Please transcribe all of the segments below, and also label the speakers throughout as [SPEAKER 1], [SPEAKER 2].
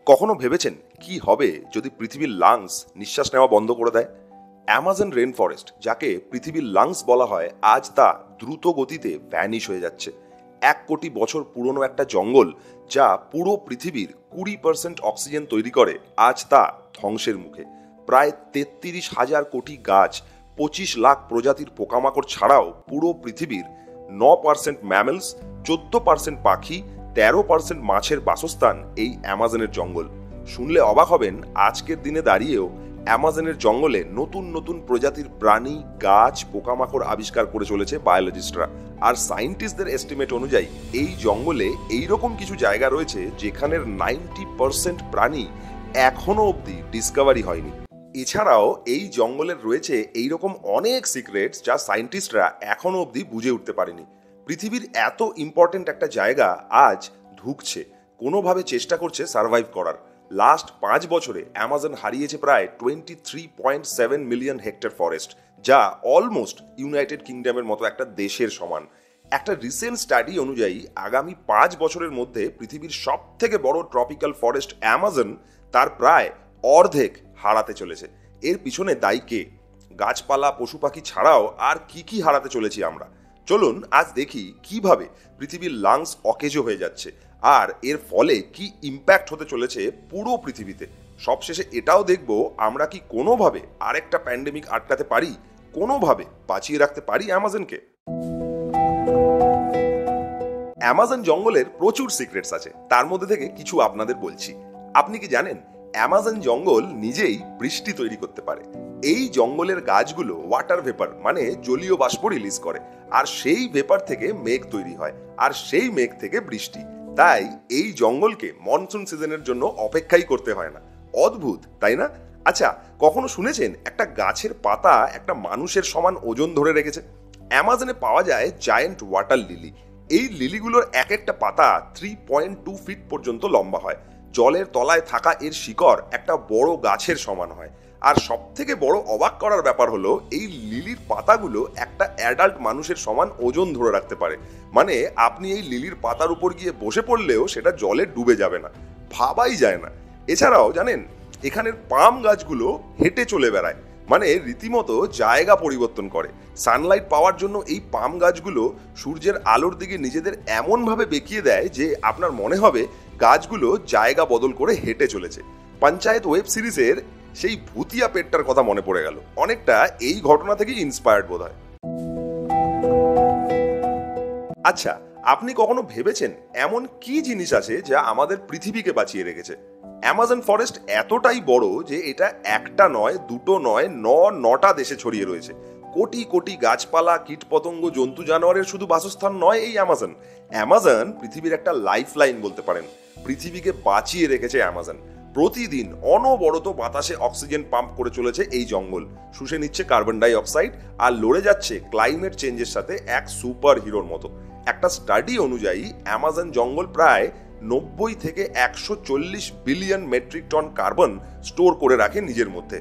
[SPEAKER 1] কখনো ভেবেছেন কি হবে যদি পৃথিবীর লাংস নিঃশ্বাস নেওয়া বন্ধ করে দেয়? অ্যামাজন রেন ফরেস্ট, যাকে পৃথিবীর লাংস বলা হয়, আজ তা দ্রুত গতিতে ভ্যানিশ হয়ে যাচ্ছে। 1 কোটি বছর পুরনো একটা জঙ্গল, যা পুরো পৃথিবীর 20% অক্সিজেন তৈরি করে, আজ তা ধ্বংসের মুখে। প্রায় 33,000 কোটি গাছ, 25 লাখ প্রজাতির পোকামাকড় ছাড়াও পুরো পৃথিবীর 9% ম্যামেলস, 14% পাখি, 13% মাছের বাসস্থান এই অ্যামাজনের জঙ্গল। শুনলে অবাক হবেন, আজকের দিনে দাঁড়িয়েও অ্যামাজনের জঙ্গলে নতুন নতুন প্রজাতির প্রাণী, গাছ, পোকামাকড় আবিষ্কার করে চলেছে বায়োলজিস্টরা। আর সায়েন্টিস্টদের এস্টিমেট অনুযায়ী এই জঙ্গলে এইরকম কিছু জায়গা রয়েছে যেখানের 90% প্রাণী এখনো অবধি ডিসকভারি হয়নি। এছাড়াও এই জঙ্গলের রয়েছে এইরকম অনেক সিক্রেটস যা সায়েন্টিস্টরা এখনো অবধি বুঝে উঠতে পারেনি। পৃথিবীর এত ইম্পর্টেন্ট একটা জায়গা আজ ধুঁকছে, কোনোভাবে চেষ্টা করছে সার্ভাইভ করার। লাস্ট 5 বছরে অ্যামাজন হারিয়েছে প্রায় 23.7 মিলিয়ন হেক্টর ফরেস্ট, যা অলমোস্ট ইউনাইটেড কিংডমের মতো একটা দেশের সমান। একটা রিসেন্ট স্টাডি অনুযায়ী আগামী 5 বছরের মধ্যে পৃথিবীর সব থেকে বড় ট্রপিক্যাল ফরেস্ট অ্যামাজন তার প্রায় অর্ধেক হারাতে চলেছে। এর পিছনে দায়ী কে? গাছপালা, পশু পাখি ছাড়াও আর কি কি হারাতে চলেছি আমরা? চলুন আজ দেখি কিভাবে পৃথিবীর লাংস অকেজো হয়ে যাচ্ছে আর এর ফলে কি ইম্প্যাক্ট হতে চলেছে পুরো পৃথিবীতে। সবশেষে এটাও দেখব আমরা কি কোনোভাবে আরেকটা প্যান্ডেমিক আটকাতে পারি, কোনোভাবে বাঁচিয়ে রাখতে পারি অ্যামাজনকে। অ্যামাজন জঙ্গলের প্রচুর সিক্রেটস আছে, তার মধ্যে থেকে কিছু আপনাদের বলছি। আপনি কি জানেন অ্যামাজন জঙ্গল নিজেই বৃষ্টি তৈরি করতে পারে? এই জঙ্গলের গাছগুলো ওয়াটার ভেপার মানে জলীয় বাষ্প রিলিজ করে, আর সেই ভেপার থেকে মেঘ তৈরি হয়, আর সেই মেঘ থেকে বৃষ্টি। তাই এই জঙ্গলকে মনসুন সিজনের জন্য অপেক্ষাই করতে হয় না। অদ্ভুত, তাই না? আচ্ছা, কখনো শুনেছেন একটা গাছের পাতা একটা মানুষের সমান ওজন ধরে রেখেছে? অ্যামাজনে পাওয়া যায় জায়ান্ট ওয়াটার লিলি। এই লিলিগুলোর এক একটা পাতা 3.2 ফিট পর্যন্ত লম্বা হয়। জলের তলায় থাকা এর শিকড় একটা বড় গাছের সমান হয়। আর সব থেকে বড় অবাক করার ব্যাপার হলো, এই লিলির পাতাগুলো একটা অ্যাডাল্ট মানুষের সমান ওজন ধরে রাখতে পারে। মানে আপনি এই লিলির পাতার উপর গিয়ে বসে পড়লেও সেটা জলে ডুবে যাবে না, ভাবাই যায় না। এছাড়াও জানেন, এখানের পাম গাছগুলো হেঁটে চলে বেড়ায়, মানে রীতিমতো জায়গা পরিবর্তন করে। সানলাইট পাওয়ার জন্য এই পাম গাছগুলো সূর্যের আলোর দিকে নিজেদের এমনভাবে বেঁকিয়ে দেয় যে আপনার মনে হবে গাছগুলো জায়গা বদল করে হেঁটে চলেছে। পঞ্চায়েত ওয়েব সিরিজের সেই ভুতিয়া পেটটার কথা মনে পড়ে গেল, অনেকটা এই ঘটনা থেকে ইন্সপায়ার্ড বোধ হয়। আচ্ছা, আপনি কখনো ভেবেছেন এমন কি জিনিস আছে যা আমাদের পৃথিবীকে বাঁচিয়ে রেখেছে? অ্যামাজন ফরেস্ট এতটাই বড় যে এটা একটা নয়, দুটো নয়, 9টা দেশে ছড়িয়ে রয়েছে। কোটি কোটি গাছপালা, কীটপতঙ্গ, জন্তু জানোয়ারের শুধু বাসস্থান নয় এই অ্যামাজন। অ্যামাজন পৃথিবীর একটা লাইফ লাইন বলতে পারেন। পৃথিবীকে বাঁচিয়ে রেখেছে অ্যামাজন। প্রতিদিন অনবরত বাতাসে অক্সিজেন পাম্প করে চলেছে এই জঙ্গল, শুষে নিচ্ছে কার্বন ডাই অক্সাইড, আর লড়ে যাচ্ছে ক্লাইমেট চেঞ্জের সাথে এক সুপার হিরোর মতো। একটা স্টাডি অনুযায়ী অ্যামাজন জঙ্গল প্রায় 90 থেকে 140 billion metric ton carbon store করে রাখে নিজের মধ্যে,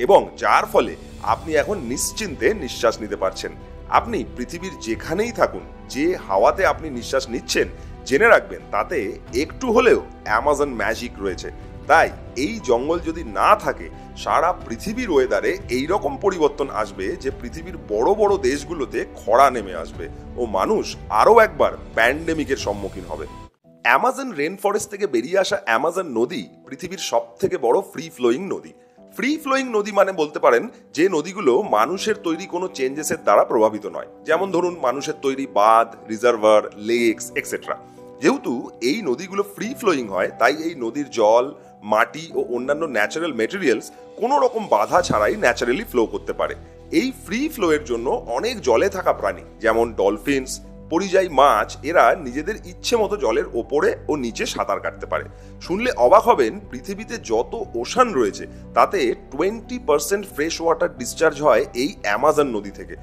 [SPEAKER 1] এবং যার ফলে আপনি এখন নিশ্চিন্তে নিঃশ্বাস নিতে পারছেন। আপনি পৃথিবীর যেখানেই থাকুন, যে হাওয়াতে আপনি নিঃশ্বাস নিচ্ছেন, জেনে রাখবেন তাতে একটু হলেও অ্যামাজন ম্যাজিক রয়েছে। তাই এই জঙ্গল যদি না থাকে, সারা পৃথিবীর ওয়েদারে এইরকম পরিবর্তন আসবে যে পৃথিবীর বড় বড় দেশগুলোতে খরা নেমে আসবে ও মানুষ আরও একবার প্যান্ডেমিকের সম্মুখীন হবে। অ্যামাজন রেন ফরেস্ট থেকে বেরিয়ে আসা অ্যামাজন নদী পৃথিবীর সব থেকে বড় ফ্রি ফ্লোয়িং নদী। ফ্রি ফ্লোয়িং নদী মানে বলতে পারেন যে নদীগুলো মানুষের তৈরি কোনো চেঞ্জেসের দ্বারা প্রভাবিত নয়। যেমন ধরুন মানুষের তৈরি বাঁধ, রিজার্ভার, লেকস এক্সেট্রা। যেহেতু এই নদীগুলো ফ্রি ফ্লোয়িং হয়, তাই এই নদীর জল, মাটি ও অন্যান্য ন্যাচারাল মেটেরিয়ালস কোনো রকম বাধা ছাড়াই ন্যাচারালি ফ্লো করতে পারে। এই ফ্রি ফ্লোয়ের জন্য অনেক জলে থাকা প্রাণী যেমন ডলফিনস, পরিযায়ী মাছ, এরা নিজেদের ইচ্ছে মতো জলের ওপরে ও নিচে সাঁতার কাটতে পারে। শুনলে অবাক হবেন, পৃথিবীতে যত ওশান রয়েছে তাতে 20% ফ্রেশ ওয়াটার ডিসচার্জ হয় এই অ্যামাজন নদী থেকে।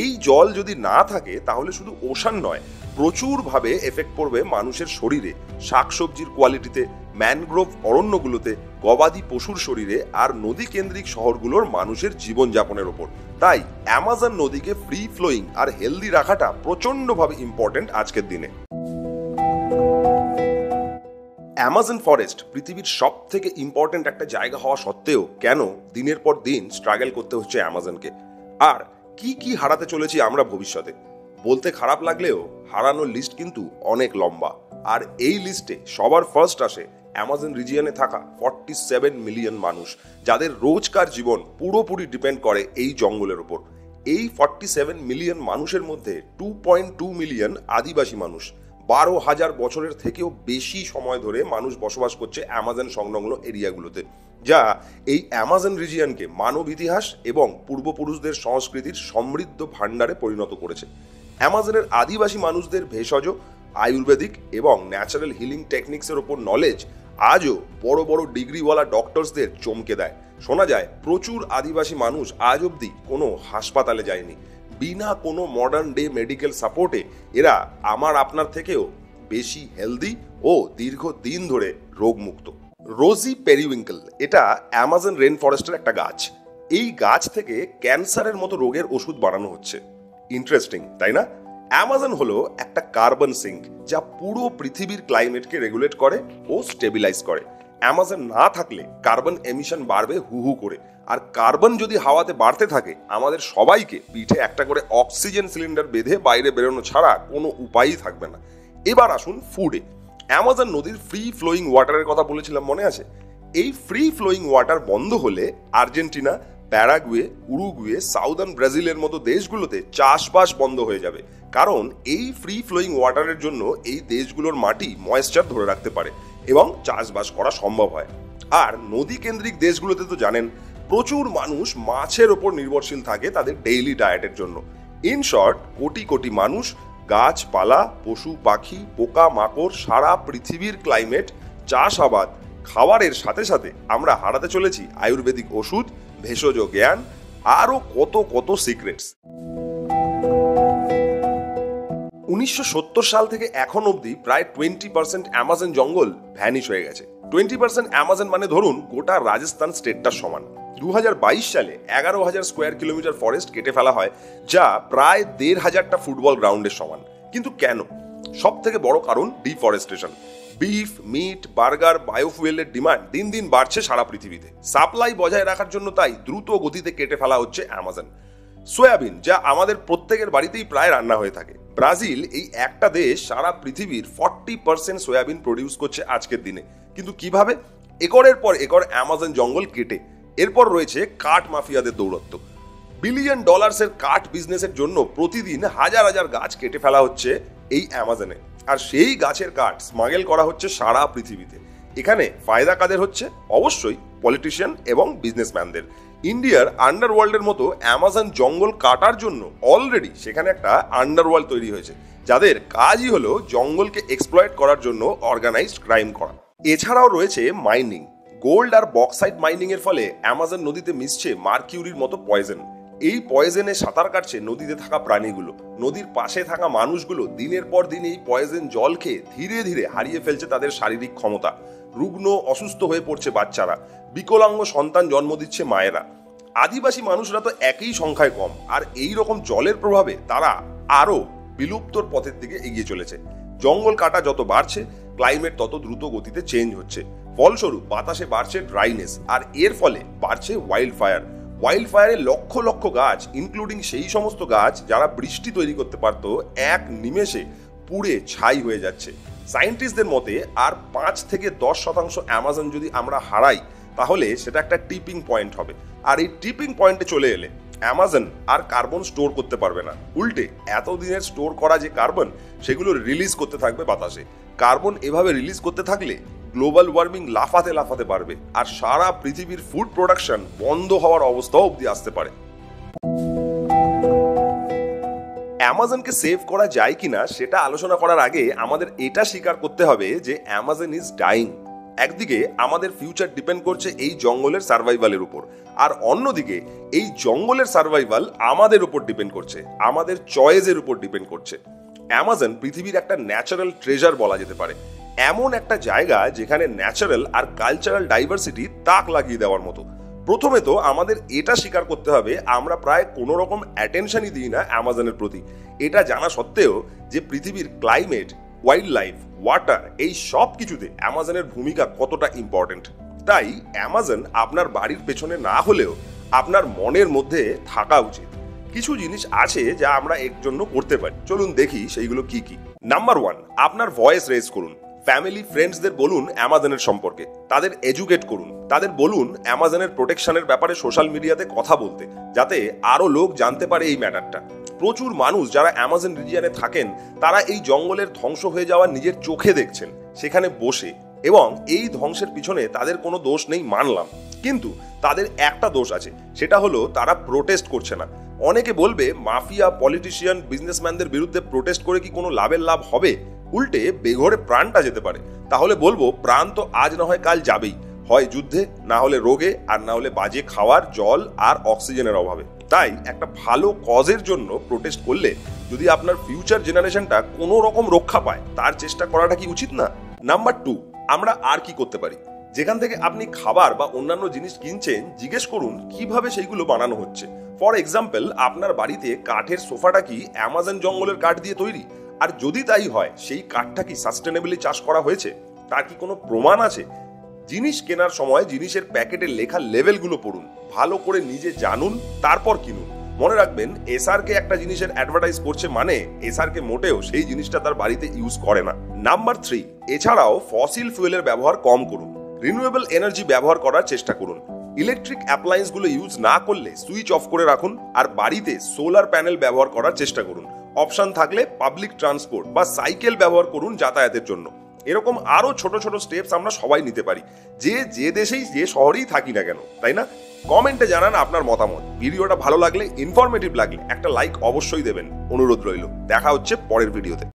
[SPEAKER 1] এই জল যদি না থাকে তাহলে শুধু ওশান নয়, প্রচুরভাবে এফেক্ট পড়বে মানুষের শরীরে, শাকসবজির কোয়ালিটিতে, ম্যানগ্রোভ অরণ্যগুলোতে, গবাদি পশুর শরীরে, আর নদী কেন্দ্রিক শহরগুলোর মানুষের জীবনযাপনের ওপর। তাই অ্যামাজন নদীকে ফ্রি ফ্লোয়িং আর হেলদি রাখাটা প্রচন্ডভাবে ইম্পর্টেন্ট আজকের দিনে। অ্যামাজন ফরেস্ট পৃথিবীর সব থেকে ইম্পর্টেন্ট একটা জায়গা হওয়া সত্ত্বেও কেন দিনের পর দিন স্ট্রাগল করতে হচ্ছে অ্যামাজনকে, আর কি কি হারাতে চলেছি আমরা ভবিষ্যতে। বলতে খারাপ লাগলেও হারানোর লিস্ট কিন্তু অনেক লম্বা, আর এই লিস্টে সবার ফার্স্ট আসে অ্যামাজন রিজিয়নে থাকা 47 মিলিয়ন মানুষ, যাদের রোজকার জীবন পুরোপুরি ডিপেন্ড করে এই জঙ্গলের উপর। এই 47 মিলিয়ন মানুষের মধ্যে 2.2 মিলিয়ন আদিবাসী মানুষ। 12,000 বছরের থেকেও বেশি সময় ধরে মানুষ বসবাস করছে অ্যামাজন সংলগ্ন এরিয়াগুলোতে, যা এই অ্যামাজন রিজিয়নকে মানব ইতিহাস এবং পূর্বপুরুষদের সংস্কৃতির সমৃদ্ধ ভাণ্ডারে পরিণত করেছে। অ্যামাজনের আদিবাসী মানুষদের ভেষজ, আয়ুর্বেদিক এবং ন্যাচারাল হিলিং টেকনিক্সের ওপর নলেজ আজও বড় বড় ডিগ্রিওয়ালা ডক্টরসদের চমকে দেয়। শোনা যায় প্রচুর আদিবাসী মানুষ আজ অবধি কোনো হাসপাতালে যায়নি। বিনা কোনো মডার্ন ডে মেডিকেল সাপোর্টে এরা আমার আপনার থেকেও বেশি হেলদি ও দীর্ঘদিন ধরে রোগমুক্ত। রোজি পেরিউইঙ্কেল এটা অ্যামাজন রেন ফরেস্টের একটা গাছ। এই গাছ থেকে ক্যান্সারের মতো রোগের ওষুধ বানানো হচ্ছে। ইন্টারেস্টিং, তাই না? অ্যামাজন হলো একটা কার্বন সিঙ্ক, যা পুরো পৃথিবীর ক্লাইমেটকে রেগুলেট করে ও স্টেবিলাইজ করে। অ্যামাজন না থাকলে কার্বন এমিশন বাড়বে হু হু করে, আর কার্বন যদি হাওয়াতে বাড়তে থাকে আমাদের সবাইকে পিঠে একটা করে অক্সিজেন সিলিন্ডার বেঁধে বাইরে বেরোনো ছাড়া কোনো উপায়ই থাকবে না। এবার আসুন ফুডে। অ্যামাজন নদীর ফ্রি ফ্লোয়িং ওয়াটারের কথা বলেছিলাম, মনে আছে? এই ফ্রি ফ্লোয়িং ওয়াটার বন্ধ হলে আর্জেন্টিনা, প্যারাগুয়ে, উরুগুয়ে, সাউদার্ন ব্রাজিলের মতো দেশগুলোতে চাষবাস বন্ধ হয়ে যাবে, কারণ এই ফ্রি ফ্লোয়িং ওয়াটারের জন্য এই দেশগুলোর মাটি ময়েশ্চার ধরে রাখতে পারে এবং চাষবাস করা সম্ভব হয়। আর নদী কেন্দ্রিক দেশগুলোতে তো জানেন প্রচুর মানুষ মাছের ওপর নির্ভরশীল থাকে তাদের ডেইলি ডায়েটের জন্য। ইন শর্ট, কোটি কোটি মানুষ, গাছপালা, পশু পাখি, পোকা মাকড়, সারা পৃথিবীর ক্লাইমেট, চাষাবাদ, খাবারের সাথে সাথে আমরা হারাতে চলেছি আয়ুর্বেদিক ওষুধ, ভেষজ জ্ঞান, আরও কত কত সিক্রেটস। 1970 সাল থেকে এখন অবধি প্রায় 20% অ্যামাজন জঙ্গল ভ্যানিশ হয়ে গেছে। 20% অ্যামাজন মানে ধরুন গোটা রাজস্থান স্টেটটার সমান। 2022 সালে 11,000 স্কোয়ার কিলোমিটার ফরেস্ট কেটে ফেলা হয়, যা প্রায় 1,500টা ফুটবল গ্রাউন্ডের সমান। কিন্তু কেন? সব থেকে বড় কারণ ডিফরেস্টেশন। বিফ, মিট, বার্গার, বায়োফুয়েলের ডিমান্ড দিন দিন বাড়ছে সারা পৃথিবীতে। সাপ্লাই বজায় রাখার জন্য তাই দ্রুত গতিতে কেটে ফেলা হচ্ছে অ্যামাজন। সয়াবিন, যা আমাদের প্রত্যেকের বাড়িতেই প্রায় রান্না হয়ে থাকে, ব্রাজিল এই একটা দেশ সারা পৃথিবীর 40% সয়াবিন প্রডিউস করছে আজকের দিনে। কিন্তু কিভাবে? একরের পর একর অ্যামাজন জঙ্গল কেটে। এরপর রয়েছে কাঠ মাফিয়াদের দৌরত্ব। বিলিয়ন ডলার্সের কাঠ বিজনেসের জন্য প্রতিদিন হাজার হাজার গাছ কেটে ফেলা হচ্ছে এই অ্যামাজনে, আর সেই গাছের কাঠ স্মাগেল করা হচ্ছে সারা পৃথিবীতে। এখানে ফায়দা কাদের হচ্ছে? অবশ্যই পলিটিশিয়ান এবং বিজনেসম্যানদের। ইন্ডিয়ার আন্ডারওয়ার্ল্ডের মতো অ্যামাজন জঙ্গল কাটার জন্য অলরেডি সেখানে একটা আন্ডারওয়ার্ল্ড তৈরি হয়েছে, যাদের কাজই হলো জঙ্গলকে এক্সপ্লয়েট করার জন্য অর্গানাইজড ক্রাইম করা। এছাড়াও রয়েছে মাইনিং। গোল্ড আর বক্সাইট মাইনিং এর ফলে অ্যামাজন নদীতে মিশছে মার্কিউরির মতো পয়জন। এই পয়জনে সাঁতার কাটছে নদীতে থাকা প্রাণীগুলো। নদীর পাশে থাকা মানুষগুলো দিনের পর দিন এই পয়জন জল খেয়ে ধীরে ধীরে হারিয়ে ফেলছে তাদের শারীরিক ক্ষমতা। রুগ্ন, অসুস্থ হয়ে পড়ছে বাচ্চারা, বিকলাঙ্গ সন্তান জন্ম দিচ্ছে মায়েরা। আদিবাসী মানুষরা তো একই সংখ্যায় কম, আর এই রকম জলের প্রভাবে তারা আরো বিলুপ্তর পথের দিকে এগিয়ে চলেছে। জঙ্গল কাটা যত বাড়ছে, ক্লাইমেট তত দ্রুত গতিতে চেঞ্জ হচ্ছে। ফলস্বরূপ বাতাসে বাড়ছে ড্রাইনেস, আর এর ফলে বাড়ছে wild fire. Wild ফায়ারে lakh lakh গাছ, ইনক্লুডিং সেই সমস্ত গাছ যারা বৃষ্টি তৈরি করতে পারত, এক নিমেষে পুড়ে ছাই হয়ে যাচ্ছে। সায়েন্টিস্টদের মতে আর 5 থেকে 10% অ্যামাজন যদি আমরা হারাই, তাহলে সেটা একটা টিপিং পয়েন্ট হবে। আর এই টিপিং পয়েন্টে চলে এলে অ্যামাজন আর কার্বন স্টোর করতে পারবে না। উল্টে এতদিনের স্টোর করা যে কার্বন, সেগুলো রিলিজ করতে থাকবে বাতাসে। কার্বন এভাবে রিলিজ করতে থাকলে গ্লোবাল ওয়ার্মিং লাফাতে লাফাতে বাড়বে, আর সারা পৃথিবীর ফুড প্রোডাকশন বন্ধ হওয়ার অবস্থাও অবধি আসতে পারে। অ্যামাজনকে সেভ করা যায় কিনা সেটা আলোচনা করার আগে আমাদের এটা স্বীকার করতে হবে যে অ্যামাজন ইজ ডাইং। একদিকে আমাদের ফিউচার ডিপেন্ড করছে এই জঙ্গলের সার্ভাইভালের উপর, আর অন্যদিকে এই জঙ্গলের সার্ভাইভাল আমাদের উপর ডিপেন্ড করছে, আমাদের চয়েসের উপর ডিপেন্ড করছে। অ্যামাজন পৃথিবীর একটা ন্যাচারাল ট্রেজার বলা যেতে পারে। এমন একটা জায়গা যেখানে ন্যাচারাল আর কালচারাল ডাইভার্সিটি তাক লাগিয়ে দেওয়ার মতো। প্রথমে তো আমাদের এটা স্বীকার করতে হবে আমরা প্রায় কোনো রকম অ্যাটেনশনই দিই না অ্যামাজনের প্রতি। এটা জানা সত্ত্বেও যে পৃথিবীর ক্লাইমেট, ওয়াইল্ড লাইফ, ওয়াটার, এই সব কিছুতে অ্যামাজনের ভূমিকা কতটা ইম্পর্টেন্ট। তাই অ্যামাজন আপনার বাড়ির পেছনে না হলেও আপনার মনের মধ্যে থাকা উচিত। কিছু জিনিস আছে যা আমরা এর জন্য করতে পারি, চলুন দেখি সেইগুলো কি কি। নাম্বার 1, আপনার ভয়েস রেজ করুন। ফ্যামিলি ফ্রেন্ডসদের বলুন অ্যামাজনের সম্পর্কে, তাদের এডুকেট করুন, তাদের বলুন অ্যামাজনের প্রোটেকশনের ব্যাপারে সোশ্যাল মিডিয়াতে কথা বলতে, যাতে আরো লোক জানতে পারে এই ম্যাটারটা। প্রচুর মানুষ যারা অ্যামাজন রিজিয়নে থাকেন তারা এই জঙ্গলের ধ্বংস হয়ে যাওয়া নিজের চোখে দেখছেন সেখানে বসে, এবং এই ধ্বংসের পিছনে তাদের কোনো দোষ নেই মানলাম, কিন্তু তাদের একটা দোষ আছে, সেটা হলো তারা প্রোটেস্ট করছে না। অনেকে বলবে মাফিয়া, পলিটিশিয়ান, বিজনেসম্যানদের বিরুদ্ধে প্রোটেস্ট করে কি কোনো লাভ হবে? উল্টে বেঘরে প্রাণটা যেতে পারে। তাহলে বলবো প্রাণ তো আজ না হয় কাল যাবেই, হয় যুদ্ধে, না হলে রোগে, আর না হলে বাজে খাওয়ার, জল আর অক্সিজেনের অভাবে। তাই একটা ভালো কজের জন্য প্রোটেস্ট করলে যদি আপনার ফিউচার জেনারেশনটা কোনো রকম রক্ষা পায়, তার চেষ্টা করাটা কি উচিত না? নাম্বার 2, আমরা আর কি করতে পারি? যেখান থেকে আপনি খাবার বা অন্যান্য জিনিস কিনছেন, জিজ্ঞেস করুন কিভাবে সেইগুলো বানানো হচ্ছে। ফর এক্সাম্পল, আপনার বাড়িতে কাঠের সোফাটা কি অ্যামাজন জঙ্গলের কাঠ দিয়ে তৈরি? আর যদি তাই হয়, সেই কাঠটা কি সাস্টেনেবলি চাষ করা হয়েছে? তার কি কোনো প্রমাণ আছে? জিনিস কেনার সময় জিনিসের প্যাকেটে লেখা লেভেলগুলো পড়ুন, ভালো করে নিজে জানুন, তারপর কিনুন। মনে রাখবেন, এসআরকে একটা জিনিসের অ্যাডভার্টাইজ করছে মানে এসআরকে মোটেও সেই জিনিসটা তার বাড়িতে ইউজ করে না। নাম্বার 3, এছাড়াও ফসিল ফুয়েলের ব্যবহার কম করুন, রিনিউয়েবল এনার্জি ব্যবহার করার চেষ্টা করুন। ইলেকট্রিক অ্যাপ্লায়েন্সগুলো ইউজ না করলে সুইচ অফ করে রাখুন, আর বাড়িতে সোলার প্যানেল ব্যবহার করার চেষ্টা করুন। অপশন থাকলে পাবলিক ট্রান্সপোর্ট বা সাইকেল ব্যবহার করুন যাতায়াতের জন্য। এরকম আরো ছোট ছোট স্টেপস আমরা সবাই নিতে পারি, যে দেশেই, যে শহরেই থাকি না কেন, তাই না? কমেন্টে জানান আপনার মতামত। ভিডিওটা ভালো লাগলে, ইনফরমেটিভ লাগলে একটা লাইক অবশ্যই দেবেন, অনুরোধ রইল। দেখা হচ্ছে পরের ভিডিওতে।